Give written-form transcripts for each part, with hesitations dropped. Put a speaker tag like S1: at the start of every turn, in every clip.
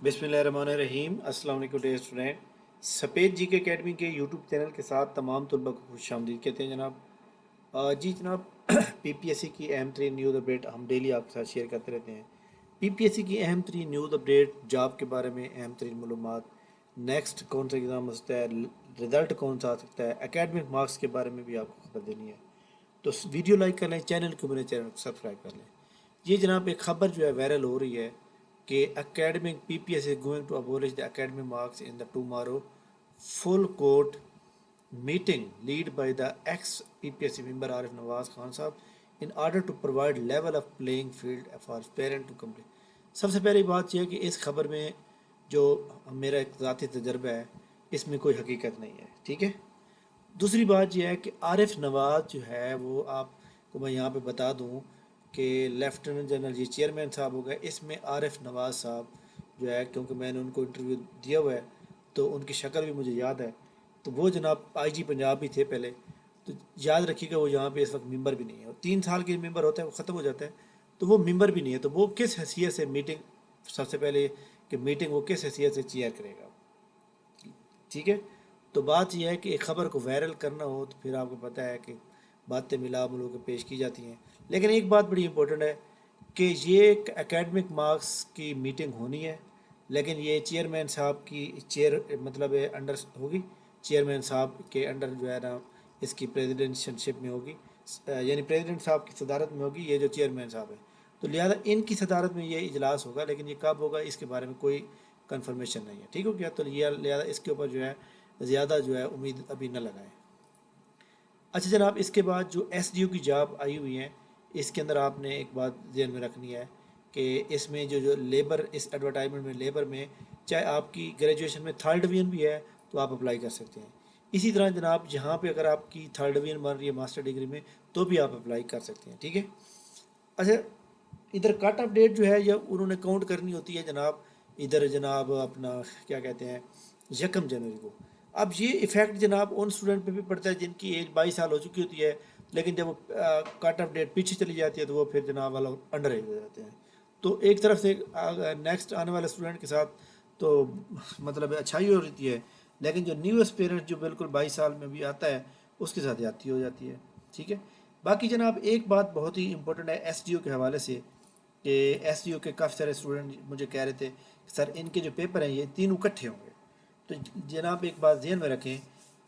S1: बिस्मिल्लाहिर्रहमानिर्रहीम। अस्सलाम वालेकुम डियर स्टूडेंट। सफ़ेद जी के अकेडमी के यूट्यूब चैनल के साथ तमाम तलबा को खुश आमदीद कहते हैं जनाब। जी जनाब, पीपीएससी की अहम तरीन न्यूज़ अपडेट हम डेली आपके साथ शेयर करते रहते हैं। पीपीएससी की अहम तरीन न्यूज़ अपडेट, जॉब के बारे में अहम तरीन मालूमात, नेक्स्ट कौन सा एग्ज़ाम हो सकता है, रिज़ल्ट कौन सा आ सकता है, एकेडमिक मार्क्स के बारे में भी आपको खबर देनी है। तो वीडियो लाइक कर लें, चैनल को मेरे चैनल को सब्सक्राइब कर लें। ये जनाब एक खबर जो है वायरल हो रही है कि academic PPS is going to abolish the academic marks in the tomorrow full court meeting lead by the ex PPSC member Arif Nawaz Khan sahab in order to provide level of playing field for parent to complete. सबसे पहली बात यह है कि इस खबर में जो मेरा एक ज़ाती तजर्बा है, इसमें कोई हकीकत नहीं है, ठीक है। दूसरी बात यह है कि आरिफ नवाज जो है वो आपको मैं यहाँ पे बता दूँ कि लेफ्टिनेंट जनरल जी चेयरमैन साहब हो गए, इसमें आरिफ नवाज साहब जो है, क्योंकि मैंने उनको इंटरव्यू दिया हुआ है तो उनकी शक्ल भी मुझे याद है। तो वो जनाब आईजी पंजाब भी थे पहले। तो याद रखिएगा, वो यहाँ पे इस वक्त मेंबर भी नहीं है, और 3 साल के मेंबर होता है वो ख़त्म हो जाता है, तो वो मेंबर भी नहीं है। तो वो किस हैसियत से मीटिंग, सबसे पहले कि मीटिंग वो किस हैसियत से चेयर करेगा, ठीक है। तो बात यह है कि एक ख़बर को वायरल करना हो तो फिर आपको पता है कि बातें मिला मुलू के पेश की जाती हैं। लेकिन एक बात बड़ी इंपॉर्टेंट है कि ये एक एकेडमिक मार्क्स की मीटिंग होनी है, लेकिन ये चेयरमैन साहब की चेयर मतलब अंडर होगी, चेयरमैन साहब के अंडर जो है ना इसकी प्रेसिडेंटशिप में होगी, यानी प्रेसिडेंट साहब की सदारत में होगी ये जो चेयरमैन साहब है। तो लिहाजा इनकी सदारत में ये इजलास होगा, लेकिन ये कब होगा इसके बारे में कोई कंफर्मेशन नहीं है, ठीक हो गया। तो ये लिहाजा इसके ऊपर जो है ज़्यादा जो है उम्मीद अभी न लगाएं। अच्छा जनाब, इसके बाद जो एसडीओ की जॉब आई हुई है, इसके अंदर आपने एक बात ध्यान में रखनी है कि इसमें जो जो लेबर, इस एडवर्टाइजमेंट में लेबर में चाहे आपकी ग्रेजुएशन में थर्ड डिवीजन भी है तो आप अप्लाई कर सकते हैं। इसी तरह जनाब जहाँ पे अगर आपकी थर्ड डिवीजन बन रही है मास्टर डिग्री में तो भी आप अप्लाई कर सकते हैं, ठीक है। अच्छा, इधर कट ऑफ डेट जो है ये उन्होंने काउंट करनी होती है जनाब, इधर जनाब अपना क्या कहते हैं 1 जनवरी को। अब ये इफ़ेक्ट जनाब उन स्टूडेंट पे भी पड़ता है जिनकी एज 22 साल हो चुकी होती है, लेकिन जब वो कट ऑफ डेट पीछे चली जाती है तो वो फिर जनाब वाला अंडर एज हो जाते हैं। तो एक तरफ से नेक्स्ट आने वाले स्टूडेंट के साथ तो मतलब अच्छाई हो रही है, लेकिन जो न्यू एस्पिरेंट जो बिल्कुल 22 साल में भी आता है उसके साथ जाती हो जाती है, ठीक है। बाकी जनाब एक बात बहुत ही इंपॉर्टेंट है एसडीओ के हवाले से कि एसडीओ के काफ़ी सारे स्टूडेंट मुझे कह रहे थे कि सर इनके जो पेपर हैं ये तीनों इकट्ठे होंगे। तो जनाब एक बात ध्यान में रखें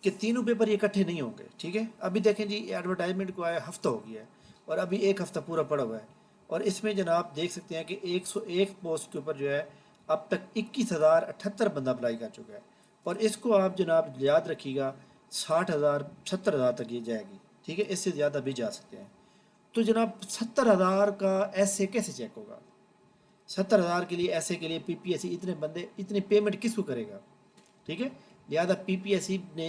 S1: कि तीनों पेपर ये इकट्ठे नहीं होंगे, ठीक है। अभी देखें जी, एडवर्टाइजमेंट को आया हफ्ता हो गया है और अभी एक हफ्ता पूरा पड़ा हुआ है, और इसमें जनाब देख सकते हैं कि 101 पोस्ट के ऊपर जो है अब तक 21,078 बंदा अप्लाई कर चुका है, और इसको आप जनाब याद रखिएगा 60,000 70,000 तक ये जाएगी, ठीक है। इससे ज़्यादा भी जा सकते हैं। तो जनाब 70,000 का ऐसे कैसे चेक होगा? 70,000 के लिए ऐसे के लिए पीपीएससी इतने बंदे इतनी पेमेंट किसको करेगा, ठीक है। लिहाजा पीपीएससी ने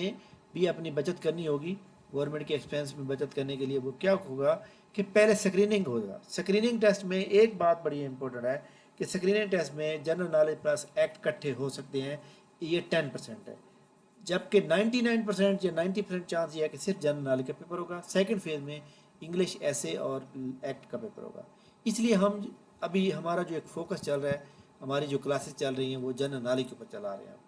S1: भी अपनी बचत करनी होगी, गवर्नमेंट के एक्सपेंस में बचत करने के लिए वो क्या होगा कि पहले स्क्रीनिंग होगा। स्क्रीनिंग टेस्ट में एक बात बड़ी इंपॉर्टेंट है कि स्क्रीनिंग टेस्ट में जनरल नॉलेज प्लस एक्ट इकट्ठे हो सकते हैं, ये 10% है, जबकि 99% या 90% चांस ये है कि सिर्फ जनरल नॉलेज का पेपर होगा। सेकंड फेज में इंग्लिश ऐसे और एक्ट का पेपर होगा। इसलिए हम अभी हमारा जो एक फोकस चल रहा है, हमारी जो क्लासेस चल रही हैं वो जनरल नॉलेज के ऊपर चला रहे हैं।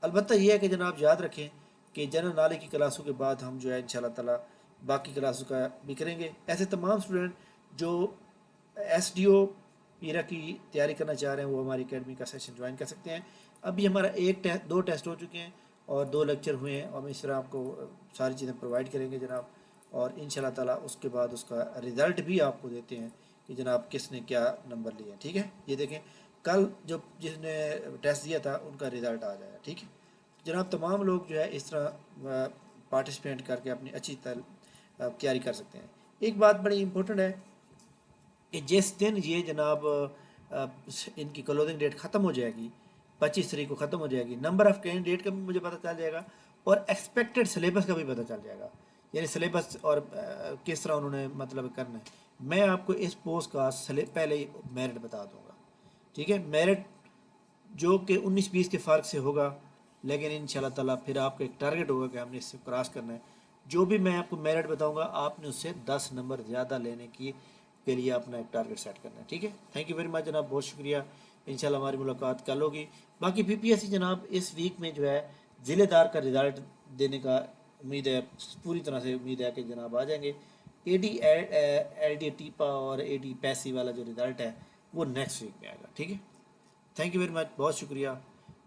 S1: अलबत्ता ये है कि जनाब याद रखें कि जनरल नॉलेज की क्लासों के बाद हम जो है इंशाल्लाह ताला बाकी क्लासों का भी करेंगे। ऐसे तमाम स्टूडेंट जो एस डी ओ पीरा की तैयारी करना चाह रहे हैं वो हमारी अकेडमी का सेशन ज्वाइन कर सकते हैं। अभी हमारा दो टेस्ट हो चुके हैं और 2 लेक्चर हुए हैं, और हम इस तरह आपको सारी चीज़ें प्रोवाइड करेंगे जनाब, और इंशाल्लाह ताला उसके बाद उसका रिज़ल्ट भी आपको देते हैं कि जनाब किसने क्या नंबर लिए हैं, ठीक है। ये देखें कल जो जिसने टेस्ट दिया था उनका रिज़ल्ट आ जाएगा, ठीक है। जनाब तमाम लोग जो है इस तरह पार्टिसिपेट करके अपनी अच्छी तैयारी कर सकते हैं। एक बात बड़ी इंपॉर्टेंट है कि जिस दिन ये जनाब इनकी क्लोजिंग डेट ख़त्म हो जाएगी, 25 तारीख को ख़त्म हो जाएगी, नंबर ऑफ़ कैंडिडेट का भी मुझे पता चल जाएगा और एक्सपेक्टेड सिलेबस का भी पता चल जाएगा, यानी सिलेबस और किस तरह उन्होंने मतलब करना है। मैं आपको इस पोस्ट का पहले ही मेरिट बता दूंगा, ठीक है। मेरिट जो कि 19-20 के फ़र्क से होगा, लेकिन इंशाल्लाह ताला फिर आपका एक टारगेट होगा कि हमने इससे क्रॉस करना है। जो भी मैं आपको मेरिट बताऊंगा आपने उससे 10 नंबर ज़्यादा लेने की के लिए अपना एक टारगेट सेट करना है, ठीक है। थैंक यू वेरी मच जनाब, बहुत शुक्रिया انشاءاللہ ہماری ملاقات کل ہوگی. باقی پی پی ایس سی جناب اس ویک میں جو ہے ضلع دار کا رزلٹ دینے کا امید ہے, پوری طرح سے امید ہے کہ جناب آ جائیں گے. اے ڈی ایل ڈی ٹیپا اور اے ڈی پیسی والا جو رزلٹ ہے وہ نیکسٹ ویک میں آئے گا. ٹھیک ہے, تھینک یو ویری مچ, بہت شکریہ.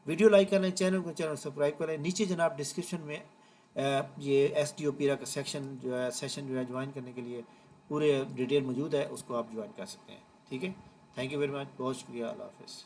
S1: ویڈیو لائک کریں, چینل سبسکرائب کریں. نیچے جناب ڈسکرپشن میں یہ ایس ڈی او پیرا کا سیشن جو ہے جوائن کرنے کے لیے پورے ڈیٹیل موجود ہے, اس کو آپ جوائن کر سکتے ہیں. ٹھیک ہے, تھینک یو ویری مچ, بہت شکریہ, اللہ حافظ.